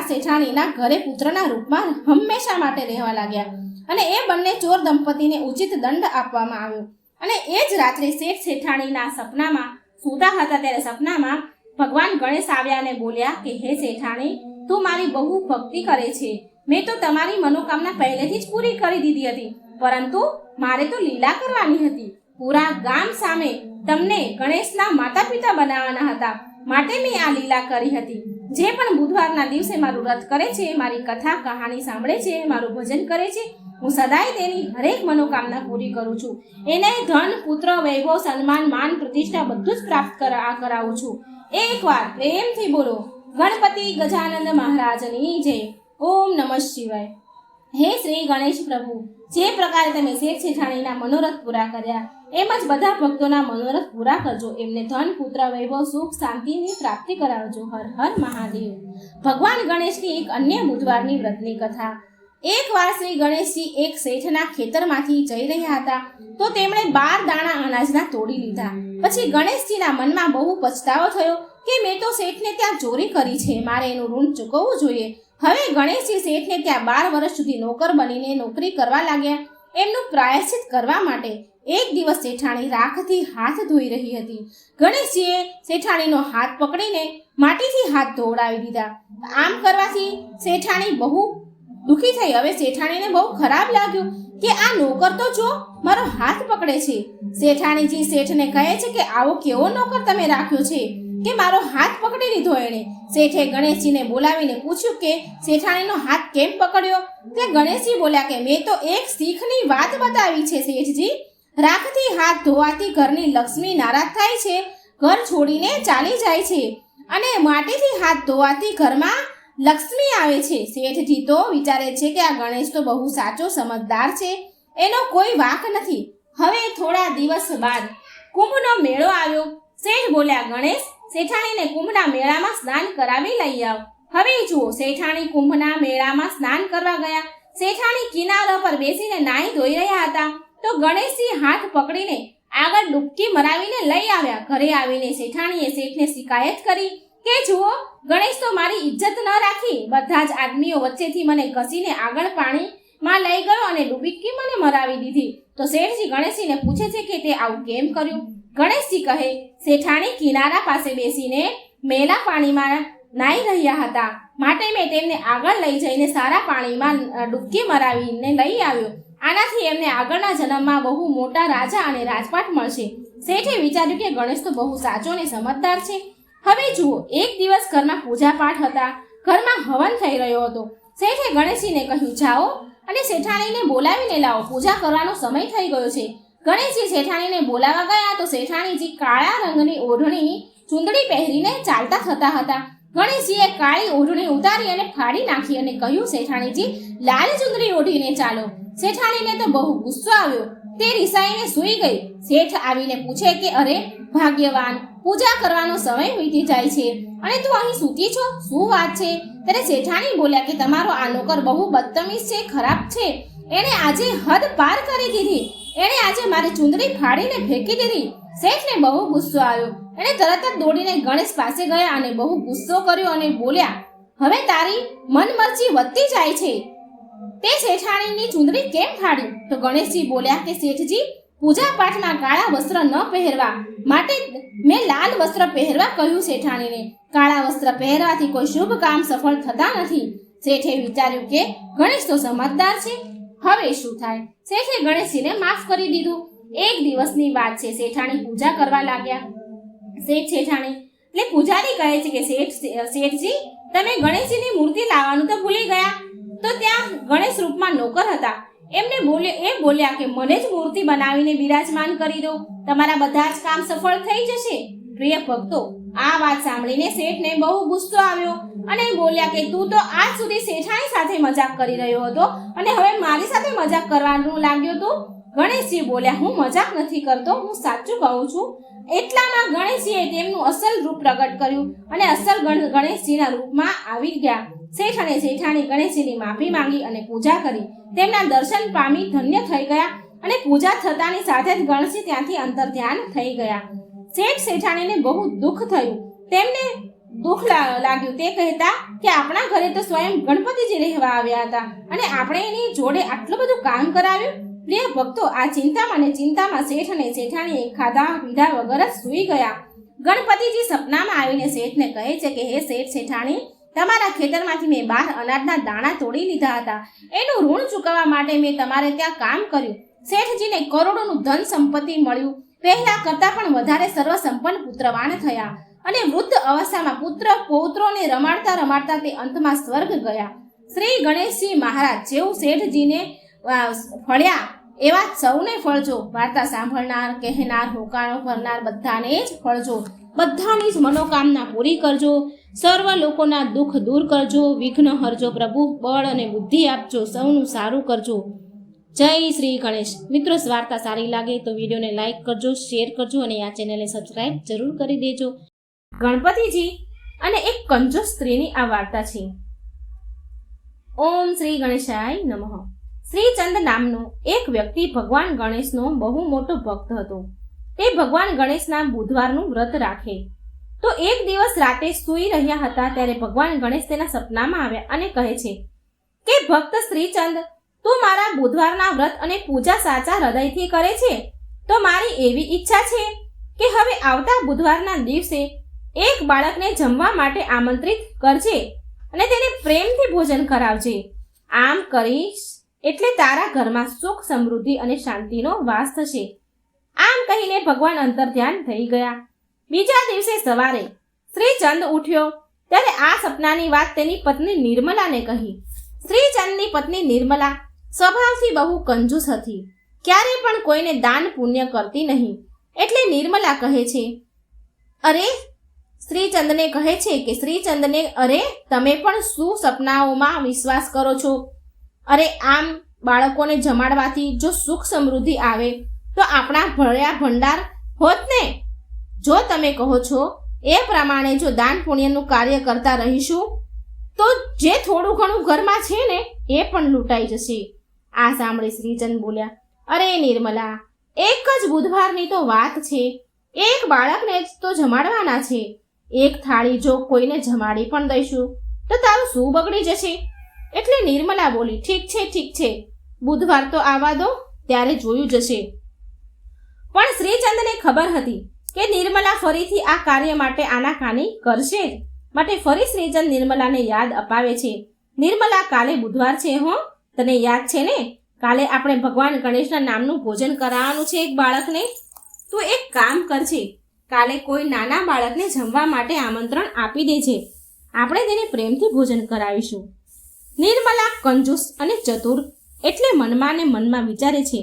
શેઠાણીના ઘરે પુત્રના રૂપમાં હંમેશા માટે રહેવા લાગ્યા. અને એ બંને ચોર દંપતીને ઉચિત દંડ આપવામાં આવ્યો. અને એ જ રાત્રે શેઠાણીના સપનામાં સૂતા હતા ત્યારે સપનામાં ભગવાન ગણેશ આવ્યા અને બોલ્યા કે હે શેઠાણી, તું મારી બહુ ભક્તિ કરે છે. મેં તો તમારી મનોકામના પહેલેથી જ પૂરી કરી દીધી હતી, પરંતુ મારે તો લીલા કરવાની હતી. પૂરા ગામ સામે તમને ગણેશના માતા પિતા બનાવવાના હતા, માટે મેં આ લીલા કરી હતી. જે પણ બુધવારના દિવસે મારું વ્રત કરે છે, મારી કથા કહાની સાંભળે છે, મારું ભજન કરે છે, હું સદાય તેની હરેક મનોકામના પૂરી કરું છું. એને ધન, પુત્ર, વૈભવ, સન્માન, માન, પ્રતિષ્ઠા બધું જ પ્રાપ્ત કરાવું છું. એકવાર પ્રેમથી બોલો ગણપતિ ગજાનંદ મહારાજની જય. ઓમ નમઃ શિવાય. હે શ્રી ગણેશ પ્રભુ, જે પ્રકારે તમે શેઠ શેઠાણીના મનોરથ પૂરા કર્યા એમ જ બધા ભક્તોના મનોરથ પૂરા કરજો. એમને ધન, પુત્ર, વૈભવ, સુખ, શાંતિની પ્રાપ્તિ કરાવજો. હર હર મહાદેવ. ભગવાન ગણેશની એક અન્ય બુધવારની વ્રતની કથા. એકવાર શ્રી ગણેશજી એક શેઠના ખેતરમાંથી જઈ રહ્યા હતા તો તેમણે 12 દાણા અનાજના તોડી લીધા. પછી ગણેશજીના મનમાં બહુ પછતાવો થયો કે મેં તો શેઠને ત્યાં ચોરી કરી છે, મારે એનું ઋણ ચૂકવવું જોઈએ. હવે ગણેશજી શેઠને ત્યાં 12 વર્ષ સુધી નોકર બનીને નોકરી કરવા લાગ્યા. એમનું પ્રાયશ્ચિત કરવા માટે એક દિવસ શેઠાણી રાખથી હાથ ધોઈ રહી હતી. ગણેશજીએ શેઠાણીનો હાથ પકડીને માટીથી હાથ ધોવડાવી દીધા. આમ કરવાથી શેઠાણી બહુ દુઃખી થઈ. હવે શેઠાણીને બહુ ખરાબ લાગ્યું કે આ નોકર તો જો મારો હાથ પકડે છે. શેઠાણીજી શેઠને કહે છે કે આવો કેવો નોકર તમે રાખ્યો છે કે મારો હાથ પકડી લીધો એણે. શેઠે ગણેશજીને બોલાવીને પૂછ્યું કે શેઠાણીનો હાથ કેમ પકડ્યો? તે ગણેશજી બોલ્યા કે મેં તો એક શીખની વાત બતાવી છે શેઠજી. રાખથી હાથ ધોવાથી ઘરની લક્ષ્મી નારાજ થાય છે, ઘર છોડીને ચાલી જાય છે અને માટીથી હાથ ધોવાથી ઘરમાં લક્ષ્મી આવે છે. શેઠજી તો વિચારે છે કે આ ગણેશ તો બહુ સાચો સમજદાર છે, એનો કોઈ વાંક નથી. હવે થોડા દિવસ બાદ કુંભનો મેળો આવ્યો. શેઠ બોલ્યા, ગણેશ, શેઠાણીને કુંભના મેળામાં સ્નાન કરાવી લઈ આવ. હવે જુઓ, શેઠાણી કુંભના મેળામાં સ્નાન કરવા ગયા. શેઠાણી કિનારા પર બેસીને નાહી ધોઈ રહ્યા હતા તો ગણેશજી હાથ પકડીને આગળ ડૂબકી મરાવીને લઈ આવ્યા. ઘરે આવીને શેઠાણીએ શેઠને શિકાયત કરી કે જુઓ, ગણેશ તો મારી ઇજ્જત ન રાખી, બધા જ આદમીઓ વચ્ચેથી મને ઘસીને આગળ પાણીમાં લઈ ગયો અને ડૂબકી મને મરાવી દીધી. તો શેઠજી ગણેશજીને પૂછે છે કે તે આવું કેમ કર્યું? ગણેશજી કહે, શેઠાણી કિનારા પાસે બેસીને મેલા પાણીમાં નાહી રહ્યા હતા, માટે મેં તેમને આગળ લઈ જઈને સારા પાણીમાં ડૂબકી મરાવીને લઈ આવ્યો. આનાથી એમને આગળના જન્મમાં બહુ મોટા રાજા અને રાજપાટ મળશે. શેઠે વિચાર્યું કે ગણેશ તો બહુ સાચો અને સમજદાર છે. હવે જુઓ, એક દિવસ ઘરમાં પૂજા પાઠ હતા, ઘરમાં હવન થઈ રહ્યો હતો. શેઠે ગણેશજીને કહ્યું, જાઓ અને શેઠાણીને બોલાવીને લાવો, પૂજા કરવાનો સમય થઈ ગયો છે. ગણેશજી શેઠાણીને બોલાવવા ગયા તો શેઠાણીજી કાળા રંગની ઓઢણી ચૂંદડી પહેરીને ચાલતા થતા હતા. ગણેશજીએ કાળી ઓઢણી ઉતારી અને ફાડી નાખી અને કહ્યું, શેઠાણીજી, લાલ ચૂંદડી ઓઢીને ચાલો. શેઠાણીને તો બહુ ગુસ્સો આવ્યો, તે રિસાઈને સૂઈ ગઈ. શેઠ આવીને પૂછે કે, અરે ભાગ્યવાન, પૂજા કરવાનો સમય વીતી જાય છે અને તું અહીં સૂતી છો, શું વાત છે? ત્યારે શેઠાણી બોલ્યા કે તમારો આ નોકર બહુ બદતમીઝ છે, ખરાબ છે. એણે આજે હદ પાર કરી દીધી. એણે આજે મારી ચૂંદડી ફાડીને ફેંકી દીધી. શેઠને બહુ ગુસ્સો આવ્યો. એણે તરત જ દોડીને ગણેશ પાસે ગયા અને બહુ ગુસ્સો કર્યો અને બોલ્યા, હવે તારી મનમરજી વધતી જાય છે, તે શેઠાણીની ચૂંદડી કેમ ફાડી? તો ગણેશજી બોલ્યા કે શેઠજી, પૂજા પાઠમાં કાળા વસ્ત્ર ન પહેરવા માટે મેં લાલ વસ્ત્ર પહેરવા કહ્યું શેઠાણીને. કાળા વસ્ત્ર પહેરવાથી કોઈ શુભ કામ સફળ થતા નથી. શેઠે વિચાર્યું કે ગણેશ તો સમજદાર છે, હવે શું થાય? શેઠે ગણેશજીને માફ કરી દીધું. એક દિવસની વાત છે, શેઠાણી પૂજા કરવા લાગ્યા. શેઠાણી એટલે પૂજારી કહે છે કે શેઠજી, તમે ગણેશજીની મૂર્તિ લાવવાનું તો ભૂલી ગયા. તો ત્યાં ગણેશ રૂપમાં નોકર હતા. એમને બોલ્યા કે મને જ મૂર્તિ બનાવીને બિરાજમાન કરી દો, તમારા બધા જ કામ સફળ થઈ જશે. પ્રિય ભક્તો, આ વાત સાંભળીને શેઠને બહુ ગુસ્સો આવ્યો અને બોલ્યા કે તું તો આજ સુધી શેઠાણી સાથે મજાક કરી રહ્યો હતો અને હવે મારી સાથે મજાક કરવાનું લાગ્યો તું. ગણેશજી બોલ્યા, હું મજાક નથી કરતો, હું સાચું કહું છું. એટલામાં ગણેશજીએ તેમનું અસલ રૂપ પ્રગટ કર્યું અને અસલ ગણેશજીના રૂપમાં આવી ગયા. શેઠ અને શેઠાણી ગણેશજીની માફી માંગી અને પૂજા કરી. તેમના દર્શન પામી ધન્ય થઈ ગયા અને પૂજા થતાની સાથે જ ગણેશજી ત્યાંથી અંતર ધ્યાન થઈ ગયા. શેઠ શેઠાણીને બહુ દુઃખ થયું. તેમને દુઃખ લાગ્યું. તે કહેતા કે આપણા ઘરે તો સ્વયં ગણપતિજી રહેવા આવ્યા હતા અને આપણે એની જોડે આટલું બધું કામ કરાવ્યું. પ્રિય ભક્તો, આ ચિંતામાં શેઠ અને શેઠાણી ખાધા પીધા વગર જ સૂઈ ગયા. ગણપતિજી સપનામાં આવીને શેઠને કહે છે કે હે શેઠ શેઠાણી, તમારા ખેતરમાંથી મેં 12 અનાજના દાણા તોડી લીધા હતા. એનું ઋણ ચૂકવવા માટે મેં તમારે ત્યાં કામ કર્યું. શેઠજીને કરોડોનું ધન સંપત્તિ મળ્યું. પહેલા કરતાં પણ વધારે સર્વસંપન્ન પુત્રવાન થયા અને વૃદ્ધ અવસ્થામાં પૌત્રોને રમાડતા તે અંતમાં સ્વર્ગ ગયા. શ્રી ગણેશજી મહારાજ જેવું શેઠજીને ફળ્યા એવા સૌને ફળજો. વાર્તા સાંભળનાર, કહેનાર, હોકાણો ભરનાર બધાને જ ફળજો. બધાની જ મનોકામના પૂરી કરજો. સર્વ લોકોના દુઃખ દૂર કરજો. વિઘ્ન હરજો પ્રભુ. બળ અને બુદ્ધિ આપજો. સૌનું સારું કરજો. જય શ્રી ગણેશ. મિત્રો, વાર્તા સારી લાગે તો વિડીયોને લાઈક કરજો, શેર કરજો અને આ ચેનલને સબસ્ક્રાઈબ જરૂર કરી દેજો. ગણપતિજી અને એક કંજૂસ સ્ત્રીની આ વાર્તા છે. ઓમ શ્રી ગણેશાય નમઃ. શ્રીચંદ નામનો એક વ્યક્તિ ભગવાન ગણેશનો બહુ મોટો ભક્ત હતો. તે ભગવાન ગણેશના બુધવારનું વ્રત રાખે. તો એક દિવસ રાતે સૂઈ રહ્યા હતા ત્યારે ભગવાન ગણેશ તેના સપનામાં આવ્યા અને કહે છે કે ભક્ત શ્રીચંદ, તું મારા બુધવારના વ્રત અને પૂજા સાચા હૃદયથી કરે છે તો મારી એવી ઈચ્છા છે કે હવે આવતા બુધવારના દિવસે એક બાળકને જમવા માટે આમંત્રિત કરજે અને તેને પ્રેમથી ભોજન કરાવજે. આમ કરીશ એટલે તારા ઘરમાં સુખ, સમૃદ્ધિ અને શાંતિનો વાસ થશે. આમ કહીને ભગવાન અંતર ધ્યાન થઈ ગયા. બીજા દિવસે સવારે શ્રીચંદ ઉઠ્યો ત્યારે આ સપનાની વાત તેની પત્ની નિર્મલાને કહી. શ્રીચંદની પત્ની નિર્મલા સ્વભાવથી બહુ કંજૂસ હતી. ક્યારે પણ કોઈને દાન પુણ્ય કરતી નહીં. એટલે નિર્મલા કહે છે અરે શ્રીચંદને કહે છે કે શ્રીચંદને, અરે તમે પણ શું સપનાઓમાં વિશ્વાસ કરો છો? અરે આમ બાળકોને જમાડવાથી જો સુખ સમૃદ્ધિ આવે તો આપણા ભર્યા ભંડાર હોત ને. જો તમે કહો છો એ પ્રમાણે જો દાન પુણ્યનું કાર્ય કરતા રહીશું તો જે થોડું ઘણું ઘરમાં છે ને એ પણ લૂંટાઈ જશે. આ સાંભળી શ્રીચંદ બોલ્યા, અરે નિર્મલા, એક જ બુધવારની તો વાત છે, એક બાળકને જ તો જમાડવાના છે. એક થાળી જો કોઈને જમાડી પણ દઈશું તો તારું શું બગડી જશે? એટલે નિર્મલા બોલી, ઠીક છે, બુધવાર તો આવવા દો, ત્યારે જોયું જશે. પણ શ્રીચંદને ખબર હતી કે નિર્મલા ફરીથી આ કાર્ય માટે આનાકાની કરશે જ. માટે ફરી શ્રીચંદ નિર્મલાને યાદ અપાવે છે, નિર્મલા, કાલે બુધવાર છે હો, તને યાદ છે ને? કાલે આપણે ભગવાન ગણેશના નામનું ભોજન કરાવવાનું છે એક બાળકને. તું એક કામ કરજે, કાલે કોઈ નાના બાળકને જમવા માટે આમંત્રણ આપી દેજે, આપણે તેને પ્રેમથી ભોજન કરાવીશું. નિર્મલા કંજૂસ અને ચતુર એટલે મનમાં ને મનમાં વિચારે છે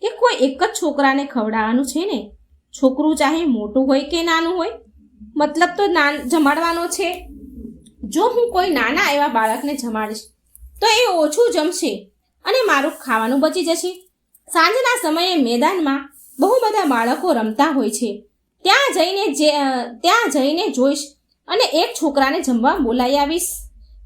કે કોઈ એક જ છોકરાને ખવડાવવાનું છે ને, છોકરું ચાહે મોટું હોય કે નાનું હોય, મતલબ તો જમાડવાનો છે. જો હું કોઈ નાના એવા બાળકને જમાડીશ તો એ ઓછું જમશે અને મારું ખાવાનું બચી જશે. સાંજના સમયે મેદાનમાં બહુ બધા બાળકો રમતા હોય છે, ત્યાં જઈને જોઈશ અને એક છોકરાને જમવા બોલાવી આવીશ.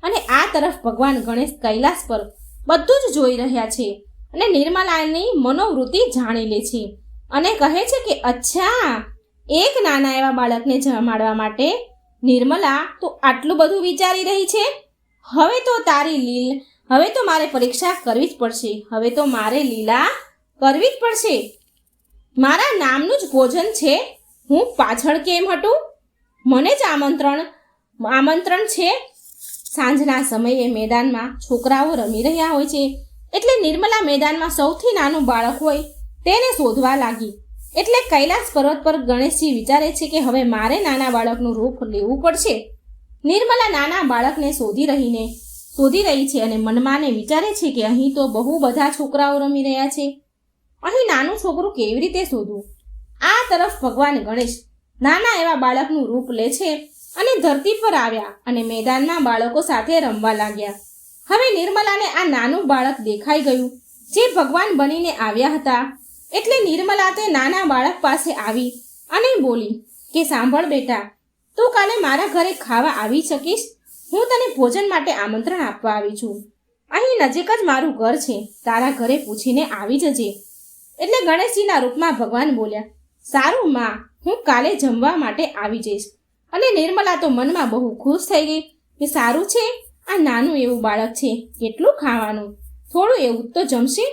અને આ તરફ ભગવાન ગણેશ કૈલાસ પર બધું જ જોઈ રહ્યા છે અને નિર્મલાની મનોવૃત્તિ જાણી લે છે અને કહે છે કે અચ્છા, એક નાના એવા બાળકને જમાડવા માટે નિર્મલા તું આટલું બધું વિચારી રહી છે. હવે તો મારે પરીક્ષા કરવી જ પડશે, હવે તો મારે લીલા કરવી જ પડશે. મારા નામનું જ ભોજન છે, હું પાછળ કેમ હટું? મને જ આમંત્રણ છે. સાંજના સમયે મેદાનમાં છોકરાઓ રમી રહ્યા હોય છે એટલે નિર્મલા મેદાનમાં સૌથી નાનું બાળક હોય તેને શોધવા લાગી. એટલે કૈલાસ પર્વત પર ગણેશજી વિચારે છે કે હવે મારે નાના બાળકનું રૂપ લેવું પડશે. નિર્મલા નાના બાળકને શોધી રહી છે અને મનમાં ને વિચારે છે કે અહીં તો બહુ બધા છોકરાઓ રમી રહ્યા છે, અહીં નાનું છોકરું કેવી રીતે શોધવું? આ તરફ ભગવાન ગણેશ નાના એવા બાળકનું રૂપ લે છે અને ધરતી પર આવ્યા અને મેદાનમાં બાળકો સાથે રમવા લાગ્યા. હવે નિર્મલાને આ નાનું બાળક દેખાઈ ગયું જે ભગવાન બનીને આવ્યા હતા. એટલે નિર્મલા તે નાના બાળક પાસે આવી અને બોલી કે સાંભળ બેટા, તું કાલે મારા ઘરે ખાવા આવી શકીશ? હું તને ભોજન માટે આમંત્રણ આપવા આવી છું. અહીં નજીક જ મારું ઘર છે, તારા ઘરે પૂછીને આવી જજે. એટલે ગણેશજીના રૂપમાં ભગવાન બોલ્યા, સારું માં, હું કાલે જમવા માટે આવી જઈશ. અને નિર્મલા તો મનમાં બહુ ખુશ થઈ ગઈ કે સારું છે, આ નાનું એવું બાળક છે, કેટલું ખાવાનું, થોડું એવું તો જમશે,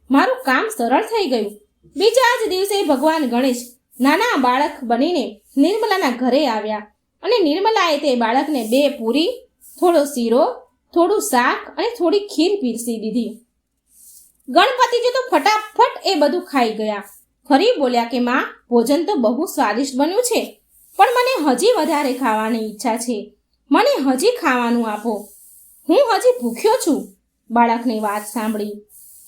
મારું કામ સરળ થઈ ગયું. બીજા જ દિવસે ભગવાન ગણેશ નાના બાળક બનીને નિર્મલાના ઘરે આવ્યા અને નિર્મલાએ તે બાળકને 2 પૂરી, થોડો શીરો, થોડું શાક અને થોડી ખીર પીરસી દીધી. ગણપતિજી તો ફટાફટ એ બધું ખાઈ ગયા. ફરી બોલ્યા કે માં, ભોજન તો બહુ સ્વાદિષ્ટ બન્યું છે, પણ મને હજી વધારે ખાવાની ઈચ્છા છે, મને હજી ખાવાનું આપો, હું હજી ભૂખ્યો છું. બાળકની વાત સાંભળી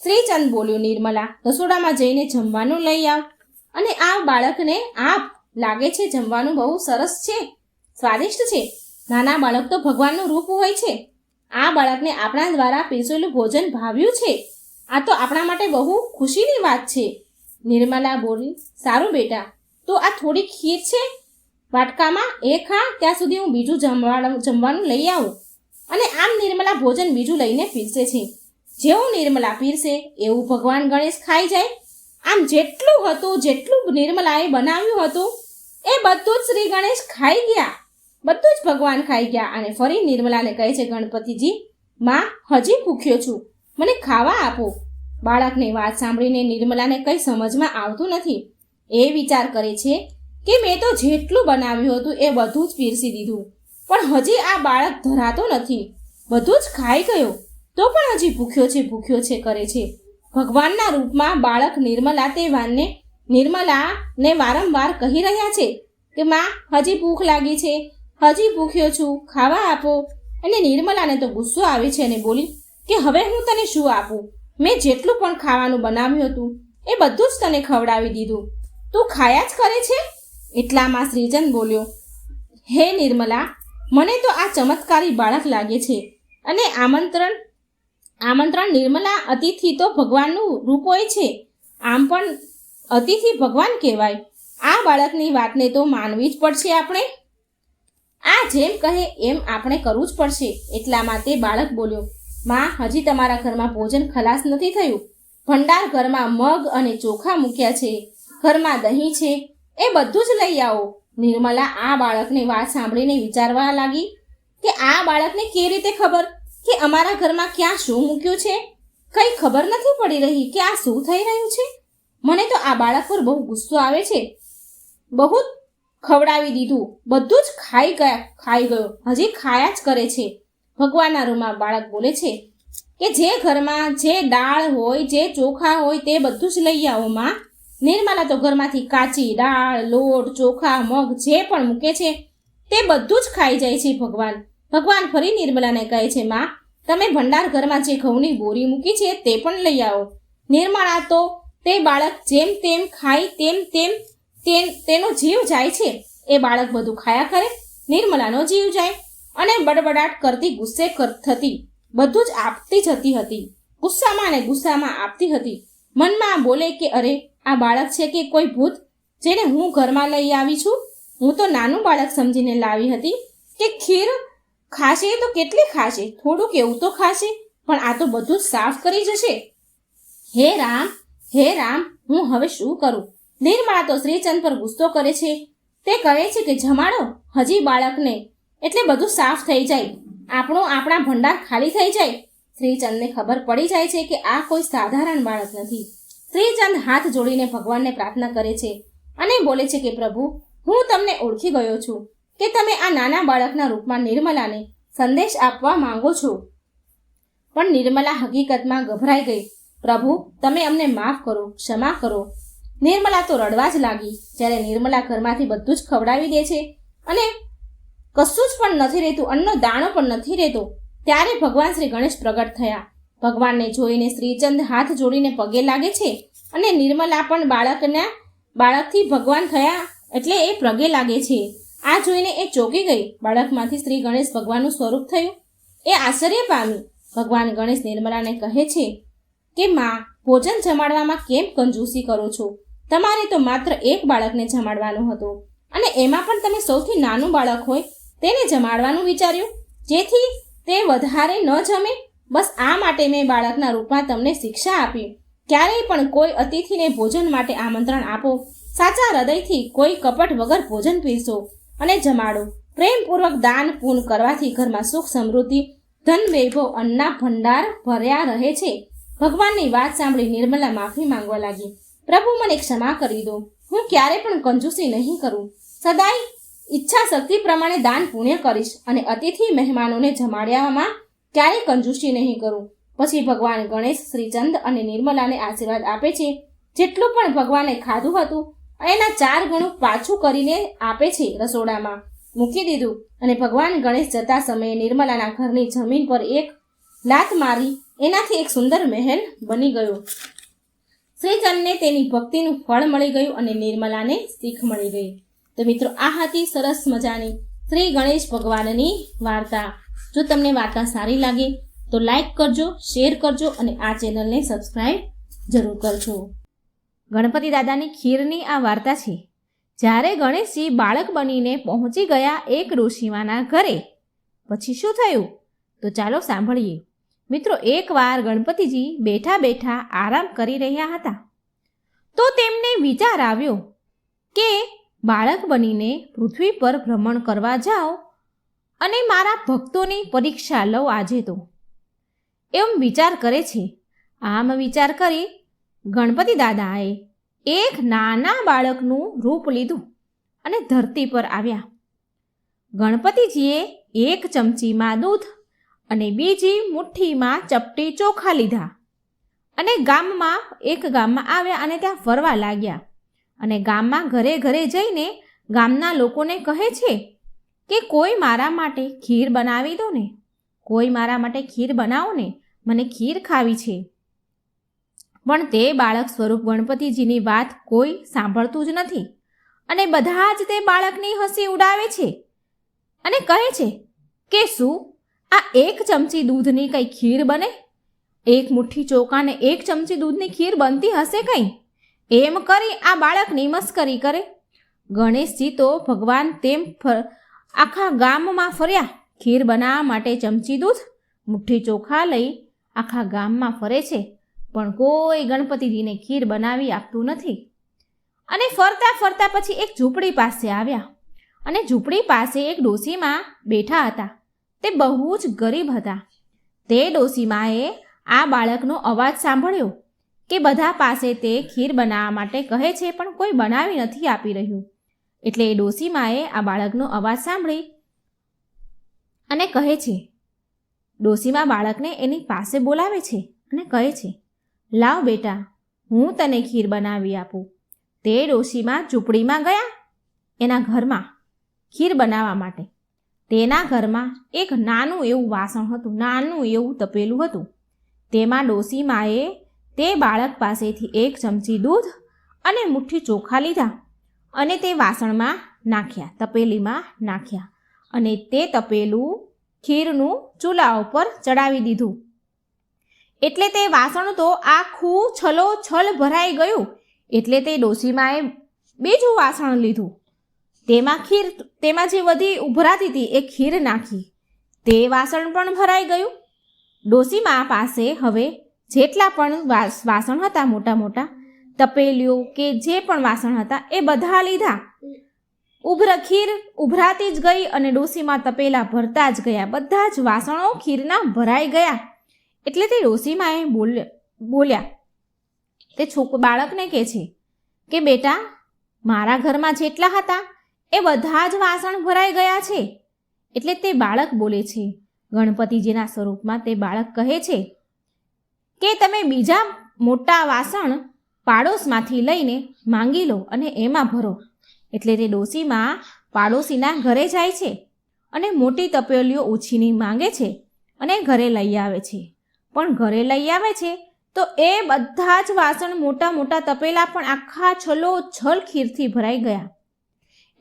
શ્રીચંદ બોલ્યો, નિર્મલા, રસોડામાં જઈને જમવાનું લઈ આવ અને આ બાળકને આપ. લાગે છે જમવાનું બહુ સરસ છે, સ્વાદિષ્ટ છે. નાના બાળક તો ભગવાનનું રૂપ હોય છે. આ બાળકને આપણા દ્વારા પીરસેલું ભોજન ભાવ્યું છે, આ તો આપણા માટે બહુ ખુશીની વાત છે. નિર્મલા બોલી, સારું બેટા, તો આ થોડી ખીર છે વાટકામાં, એ ખા, ત્યાં સુધી હું બીજું જમવાનું લઈ આવું. અને આમ નિર્મલા ભોજન બીજું લઈને પીરસે છે. જેવું નિર્મલા પીરસે એવું ભગવાન ગણેશ ખાઈ જાય. આમ જેટલું નિર્મલાએ બનાવ્યું હતું એ બધું જ શ્રી ગણેશ ખાઈ ગયા, બધું જ ભગવાન ખાઈ ગયા. અને ફરી નિર્મલાને કહે છે ગણપતિજી, માં, હજી ભૂખ્યો છું, મને ખાવા આપો. બાળકની વાત સાંભળીને નિર્મલાને કંઈ સમજમાં આવતું નથી. એ વિચાર કરે છે કે મેં તો જેટલું બનાવ્યું હતું એ બધું જ પીરસી દીધું, પણ હજી આ બાળક ધરાતો નથી, બધું જ ખાઈ ગયો તો પણ હજી ભૂખ્યો છે કરે છે. ભગવાનના રૂપમાં બાળક નિર્મલાને વારંવાર કહી રહ્યા છે કે માં, હજી ભૂખ લાગી છે, હજી ભૂખ્યો છું, ખાવા આપો. અને નિર્મલાને તો ગુસ્સો આવે છે અને બોલી કે હવે હું તને શું આપું? મેં જેટલું પણ ખાવાનું બનાવ્યું હતું એ બધું જ તને ખવડાવી દીધું, તું ખાયા જ કરે છે. એટલામાં શ્રીચંદ બોલ્યો, હે નિર્મલા, મને તો આ ચમત્કારી બાળક લાગે છે અને આમંત્રણ નિર્મલા, અતિથિ તો ભગવાનનું રૂપ હોય છે. આમ પણ અતિથિ ભગવાન કહેવાય. આ બાળકની વાતને તો માનવી જ પડશે આપણે. આ જેમ કહે એમ આપણે કરવું જ પડશે. એટલામાં તે બાળક બોલ્યો, માં, હજી તમારા ઘરમાં ભોજન ખલાસ નથી થયું. ભંડાર ઘરમાં મગ અને ચોખા મૂક્યા છે, ઘરમાં દહીં છે, એ બધું જ લઈ આવો. નિર્મલા આ બાળકની વાત સાંભળીને વિચારવા લાગી કે આ બાળકને કેવી રીતે ખબર કે અમારા ઘરમાં ક્યાં શું મૂક્યું છે? કંઈ ખબર નથી પડી રહી કે આ શું થઈ રહ્યું છે. મને તો આ બાળક પર બહુ ગુસ્સો આવે છે. બહુ ખવડાવી દીધું, બધું જ ખાઈ ગયો, હજી ખાયા જ કરે છે. ભગવાનના રૂમમાં બાળક બોલે છે કે જે ઘરમાં જે દાળ હોય, જે ચોખા હોય તે બધું જ લઈ આવો માં. નિર્મલા તો ઘરમાંથી કાચી દાળ, લોટ, ચોખા, મગ જે પણ મૂકે છે તે બધું જ ખાઈ જાય છે. ભગવાન ફરી નિર્મલાને કહે છે, માં, તમે ભંડાર ઘરમાં જે ઘઉંની બોરી મૂકી છે તે પણ લઈ આવો. નિર્મલા તો તે બાળક જેમ તેમ ખાય તેનો જીવ જાય છે. એ બાળક બધું ખાયા કરે, નિર્મલાનો જીવ જાય અને બડબડાટ કરતી ગુસ્સે થતી, બધું જ આપતી જતી હતી. ગુસ્સામાં આપતી હતી. મનમાં બોલે કે અરે, આ બાળક છે કે કોઈ ભૂત જેને હું ઘરમાં લઈ આવી છું? હું તો નાનું બાળક સમજીને લાવી હતી કે ખીર ખાશે તો કેટલી ખાશે, થોડુંક એવું તો ખાશે, પણ આ તો બધું સાફ કરી જશે. હે રામ, હું હવે શું કરું? નિર્મલા તો શ્રીચંદ પર ગુસ્સો કરે છે. તે કહે છે કે જમાડો હજી બાળકને, એટલે બધું સાફ થઈ જાય, આપણા ભંડાર ખાલી થઈ જાય. શ્રીચંદને ખબર પડી જાય છે કે આ કોઈ સાધારણ બાળક નથી. શ્રીચંદ હાથ જોડીને ભગવાનને પ્રાર્થના કરે છે અને બોલે છે કે પ્રભુ, હું તમને ઓળખી ગયો છું કે તમે આ નાના બાળકના રૂપમાં નિર્મલાને સંદેશ આપવા માંગો છો. પણ નિર્મલા હકીકતમાં ગભરાઈ ગઈ. પ્રભુ, તમે અમને માફ કરો, ક્ષમા કરો. નિર્મલા તો રડવા જ લાગી. જ્યારે નિર્મલા ઘરમાંથી બધું જ ખવડાવી દે છે અને કશું જ પણ નથી રહેતું, અન્નનો દાણો પણ નથી રહેતો, ત્યારે ભગવાન શ્રી ગણેશ પ્રગટ થયા. ભગવાનને જોઈને શ્રીચંદ હાથ જોડીને પગે લાગે છે અને નિર્મલા પણ બાળકથી ભગવાન થયા એટલે એ પગે લાગે છે. આ જોઈને એ ચોંકી ગઈ. બાળકમાંથી શ્રી ગણેશ ભગવાનનું સ્વરૂપ થયું. એ આશ્ચર્ય પામી. ભગવાન ગણેશ નિર્મલાને કહે છે કે માં, ભોજન જમાડવામાં કેમ કંજૂસી કરો છો? તમારે તો માત્ર એક બાળકને જમાડવાનો હતો અને એમાં પણ તમે સૌથી નાનું બાળક હોય તેને જમાડવાનું વિચાર્યું, જેથી તે વધારે ન જમે. બસ આ માટે મેં બાળકના રૂપમાં તમને શિક્ષા આપી. ક્યારેય પણ કોઈ અતિથિને ભોજન માટે આમંત્રણ આપો, સાચા હૃદયથી, કોઈ કપટ વગર ભોજન પીરસો અને જમાડો. પ્રેમપૂર્વક દાન પૂન કરવાથી ઘરમાં સુખ, સમૃદ્ધિ, ધન, વૈભવ, અન્નના ભંડાર ભર્યા રહે છે. ભગવાનની વાત સાંભળી નિર્મલા માફી માંગવા લાગી. પ્રભુ, મને ક્ષમા કરી દો. હું ક્યારે પણ કંજૂસી નહીં કરું. સદાય ઈચ્છા શક્તિ પ્રમાણે દાન પુણ્ય કરીશ અને અતિથિ મહેમાનોને જમાડવામાં ક્યારેય કંજૂસી નહીં કરું. પછી ભગવાન ગણેશ શ્રીચંદ અને નિર્મલાને આશીર્વાદ આપે છે. જેટલું પણ ભગવાને ખાધું હતું એના 4 ગણું પાછું કરીને આપે છે. રસોડામાં મૂકી દીધું અને ભગવાન ગણેશ જતા સમયે નિર્મલાના ઘરની જમીન પર એક લાત મારી. એનાથી એક સુંદર મહેલ બની ગયો. શ્રીચંદને તેની ભક્તિનું ફળ મળી ગયું અને નિર્મલાને શીખ મળી ગઈ. તો મિત્રો, આ હતી સરસ મજાની શ્રી ગણેશ ભગવાનની વાર્તા. જો તમને વાર્તા સારી લાગે તો લાઈક કરજો, શેર કરજો અને આ ચેનલને સબસ્ક્રાઈબ જરૂર કરજો. ગણપતિ દાદાની ખીરની આ વાર્તા છે. જ્યારે ગણેશજી બાળક બનીને પહોંચી ગયા એક ઋષિમાના ઘરે, પછી શું થયું તો ચાલો સાંભળીએ. મિત્રો, એકવાર ગણપતિજી બેઠા બેઠા આરામ કરી રહ્યા હતા તો તેમને વિચાર આવ્યો કે બાળક બનીને પૃથ્વી પર ભ્રમણ કરવા જાઓ અને મારા ભક્તોની પરીક્ષા લઉં આજે તો, એમ વિચાર કરે છે. આમ વિચાર કરી ગણપતિ દાદાએ એક નાના બાળકનું રૂપ લીધું અને ધરતી પર આવ્યા. ગણપતિજીએ એક ચમચીમાં દૂધ અને બીજી મુઠ્ઠીમાં ચપટી ચોખા લીધા અને ગામમાં આવ્યા અને ત્યાં ફરવા લાગ્યા. અને ગામમાં ઘરે ઘરે જઈને ગામના લોકોને કહે છે કે કોઈ મારા માટે ખીર બનાવી દો ને, કોઈ મારા માટે ખીર બનાવો ને, મને ખીર ખાવી છે. પણ તે બાળક સ્વરૂપ ગણપતિજીની વાત કોઈ સાંભળતું જ નથી અને બધા જ તે બાળકની હસી ઉડાવે છે અને કહે છે કે શું આ એક ચમચી દૂધની કંઈ ખીર બને? એક મુઠ્ઠી ચોખાને એક ચમચી દૂધની ખીર બનતી હશે કંઈ? એમ કરી આ બાળકની મસ્કરી કરે. ગણેશજી તો ભગવાન તેમ આખા ગામમાં ફર્યા. ખીર બનાવવા માટે ચમચી દૂધ, મુઠ્ઠી ચોખા લઈ આખા ગામમાં ફરે છે, પણ કોઈ ગણપતિજીને ખીર બનાવી આપતું નથી. અને ફરતા ફરતા પછી એક ઝૂંપડી પાસે આવ્યા અને ઝૂંપડી પાસે એક ડોશીમા બેઠા હતા. તે બહુ જ ગરીબ હતા. તે ડોશીમાએ આ બાળકનો અવાજ સાંભળ્યો કે બધા પાસે તે ખીર બનાવવા માટે કહે છે, પણ કોઈ બનાવી નથી આપી રહ્યું. એટલે એ ડોશીમાએ આ બાળકનો અવાજ સાંભળી અને કહે છે, ડોશીમા બાળકને એની પાસે બોલાવે છે અને કહે છે, લાવ બેટા, હું તને ખીર બનાવી આપું. તે ડોશીમા ઝૂંપડીમાં ગયા એના ઘરમાં ખીર બનાવવા માટે. તેના ઘરમાં એક નાનું એવું વાસણ હતું, નાનું એવું તપેલું હતું. તેમાં ડોશીમાએ તે બાળક પાસેથી એક ચમચી દૂધ અને મુઠ્ઠી ચોખા લીધા અને તે વાસણમાં નાખ્યા, તપેલીમાં નાખ્યા અને તે તપેલું ખીરનું ચૂલા ઉપર ચડાવી દીધું. એટલે તે વાસણ તો આખું છલોછલ ભરાઈ ગયું. એટલે તે ડોશીમાએ બીજું વાસણ લીધું, તેમાં જે બધી ઉભરાતી હતી એ ખીર નાખી. તે વાસણ પણ ભરાઈ ગયું. ડોશીમા પાસે હવે જેટલા પણ વાસણ હતા, મોટા મોટા તપેલીઓ કે જે પણ વાસણ હતા એ બધા લીધા. ખીર ઉભરાતી જ ગઈ અને ડોશીમા તપેલા ભરતા જ ગયા. બધા જ વાસણો ખીરના ભરાઈ ગયા. એટલે તે ડોશીમાએ બોલ્યા, તે બાળકને કહે છે કે બેટા, મારા ઘરમાં જેટલા હતા એ બધા જ વાસણ ભરાઈ ગયા છે. એટલે તે બાળક બોલે છે, ગણપતિજીના સ્વરૂપમાં તે બાળક કહે છે કે તમે બીજા મોટા વાસણ પાડોશમાંથી લઈને માંગી લો અને એમાં ભરો. એટલે તે ડોશીમાં પાડોશીના ઘરે જાય છે અને મોટી તપેલીઓ ઉછીની માંગે છે અને ઘરે લઈ આવે છે. પણ ઘરે લઈ આવે છે તો એ બધા જ વાસણ મોટા મોટા તપેલા પણ આખા છલોછલ ખીરથી ભરાઈ ગયા.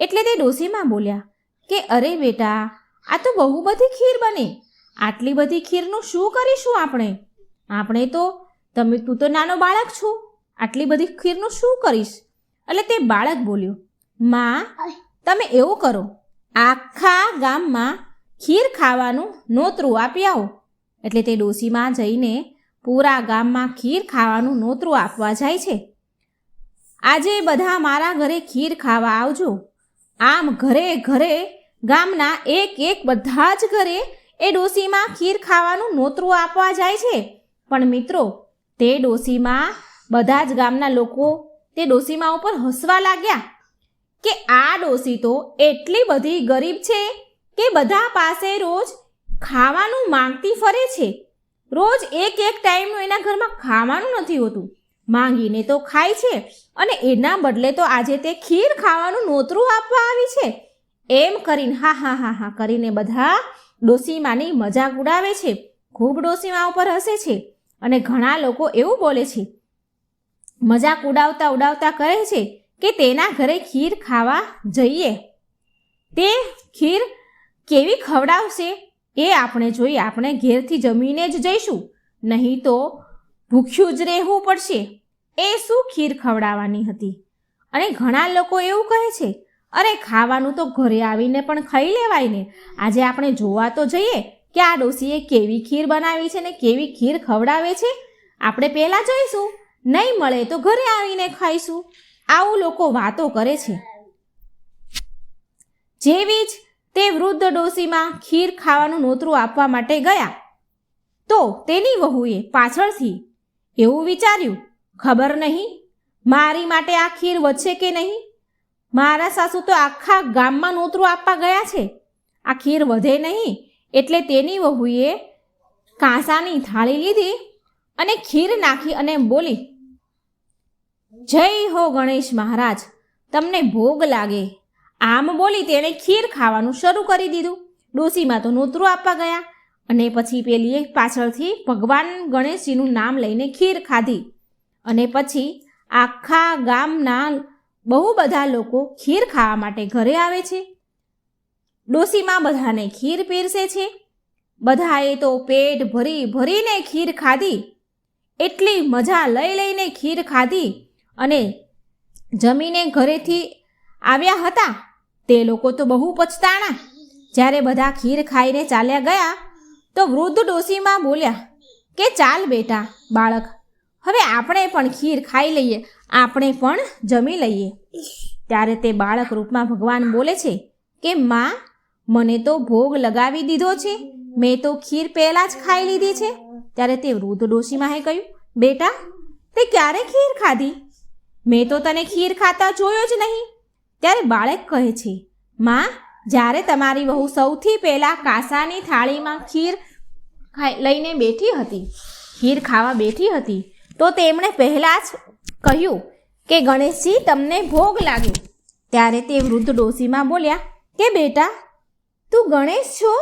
એટલે તે ડોશીમાં બોલ્યા કે અરે બેટા, આ તો બહુ બધી ખીર બની. આટલી બધી ખીરનું શું કરીશું આપણે તો તું તો નાનો બાળક છો, આટલી બધી ખીરનું શું કરીશ? એટલે તે બાળક બોલ્યો, માં, તમે એવું કરો, આખા ગામમાં ખીર ખાવાનું નોતરું આપી આવો. એટલે તે ડોશીમાં જઈને પૂરા ગામમાં ખીર ખાવાનું નોતરું આપવા જાય છે. આજે બધા મારા ઘરે ખીર ખાવા આવજો. આમ ઘરે ઘરે ગામના એક બધા જ ઘરે એ ડોશીમાં ખીર ખાવાનું નોતરું આપવા જાય છે. પણ મિત્રો, તે ડોશીમાં બધા જ ગામના લોકો તે ડોશીમા ઉપર હસવા લાગ્યા કે આ ડોશી તો એટલી બધી ગરીબ છે કે બધા પાસે રોજ ખાવાનું માંગતી ફરે છે. રોજ એક ટાઈમનું એના ઘરમાં ખાવાનું નથી હોતું, માંગીને તો ખાય છે અને એના બદલે તો આજે તે ખીર ખાવાનું નોતરું આપવા આવી છે. એમ કરીને હા કરીને બધા ડોશીમાની મજાક ઉડાવે છે, ખૂબ ડોશીમા ઉપર હસે છે. અને ઘણા લોકો એવું બોલે છે, મજાક ઉડાવતા કહે છે કે તેના ઘરે ખીર ખાવા જઈએ. તે ખીર કેવી ખવડાવશે એ આપણે જોઈએ. આપણે ઘેરથી જમીને જ જઈશું, નહીં તો ભૂખ્યું જ રહેવું પડશે. એ શું ખીર ખવડાવવાની હતી? અને ઘણા લોકો એવું કહે છે, અરે ખાવાનું તો ઘરે આવીને પણ ખાઈ લેવાય ને. આજે આપણે જોવા તો જઈએ કે આ ડોશીએ કેવી ખીર બનાવી છે ને કેવી ખીર ખવડાવે છે. આપણે પહેલાં જઈશું, નહીં મળે તો ઘરે આવીને ખાઈશું. આવું લોકો વાતો કરે છે. જેવી જ તે વૃદ્ધ ડોશીમાં ખીર ખાવાનું નોતરું આપવા માટે ગયા તો તેની વહુએ પાછળથી એવું વિચાર્યું, ખબર નહીં મારી માટે આ ખીર વધશે કે નહીં. મારા સાસુ તો આખા ગામમાં નોતરું આપવા ગયા છે, આ ખીર વધે નહીં. એટલે તેની વહુએ કાંસાની થાળી લીધી અને ખીર નાખી અને બોલી, જય હો ગણેશ મહારાજ, તમને ભોગ લાગે. આમ બોલી તેણે ખીર ખાવાનું શરૂ કરી દીધું. ડોશીમાં તો નોતરું આપવા ગયા અને પછી પેલીએ પાછળથી ભગવાન ગણેશજીનું નામ લઈને ખીર ખાધી. અને પછી આખા ગામના બહુ બધા લોકો ખીર ખાવા માટે ઘરે આવે છે. ડોશીમાં બધાને ખીર પીરસે છે. બધાએ તો પેટ ભરી ભરીને ખીર ખાધી. એટલી મજા લઈ લઈને ખીર ખાધી અને જમીને ઘરેથી આવ્યા હતા તે લોકો તો બહુ પછતાણા. જ્યારે બધા ખીર ખાઈને ચાલ્યા ગયા તો વૃદ્ધ ડોશીમાં બોલ્યા કે ચાલ બેટા બાળક, હવે આપણે પણ ખીર ખાઈ લઈએ, આપણે પણ જમી લઈએ. ત્યારે તે બાળક રૂપમાં ભગવાન બોલે છે કે માં, મને તો ભોગ લગાવી દીધો છે, મેં તો ખીર પહેલાં જ ખાઈ લીધી છે. ત્યારે તે વૃદ્ધ ડોશીમાએ કહ્યું, બેટા તે ક્યારે ખીર ખાધી? મેં તો તને ખીર ખાતા જોયો જ નહીં. ત્યારે બાળક કહે છે, માં, જ્યારે તમારી વહુ સૌથી પહેલાં કાંસાની થાળીમાં ખીર લઈને બેઠી હતી, ખીર ખાવા બેઠી હતી, તો તેમણે પહેલાં જ કહ્યું કે ગણેશજી તમને ભોગ લાગ્યો. ત્યારે તે વૃદ્ધ ડોશીમાં બોલ્યા કે બેટા તું ગણેશ છો?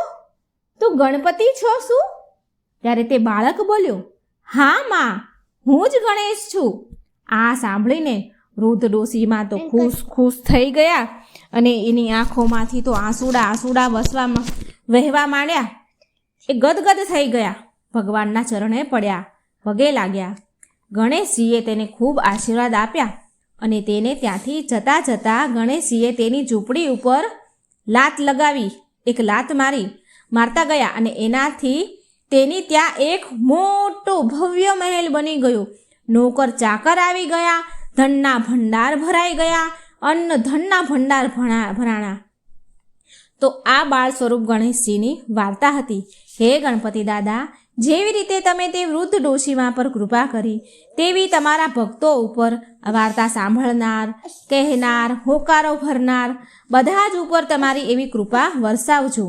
તું ગણપતિ છો શું? ત્યારે તે બાળક બોલ્યો, હા માં, હું જ ગણેશ છું. આ સાંભળીને વૃદ્ધ ડોશીમાં તો ખુશ થઈ ગયા અને એની આંખોમાંથી તો આંસુડા વહેવા માંડ્યા. એ ગદગદ થઈ ગયા, ભગવાનના ચરણે પડ્યા, પગે લાગ્યા. ગણેશજીએ તેને ખૂબ આશીર્વાદ આપ્યા અને તેને ત્યાંથી જતાં ગણેશજીએ તેની ઝૂંપડી ઉપર લાત લગાવી, એક લાત મારતા ગયા અને એનાથી તેની ત્યાં એક મોટો ભવ્ય મહેલ બની ગયો. નોકર ચાકર આવી ગયા, ધનના ભંડાર ભરાઈ ગયા, અન્ન ધનના ભંડાર ભરાણા. તો આ બાળ સ્વરૂપ ગણેશજીની વાર્તા હતી. હે ગણપતિ દાદા, જેવી રીતે તમે તે વૃદ્ધ ડોશીમા પર કૃપા કરી, તેવી તમારા ભક્તો ઉપર વાર્તા સાંભળનાર, કહેનાર, હોકારો ભરનાર બધા જ ઉપર તમારી એવી કૃપા વરસાવજો.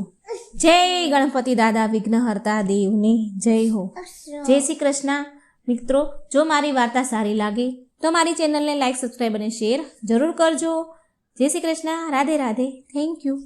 જય ગણપતિ દાદા વિઘ્નહર્તા દેવની જય હો. જય શ્રી કૃષ્ણ. મિત્રો, જો મારી વાર્તા સારી લાગે તો મારી ચેનલને લાઈક, સબસ્ક્રાઈબ અને શેર જરૂર કરજો. જય શ્રી કૃષ્ણ. રાધે રાધે. Thank you.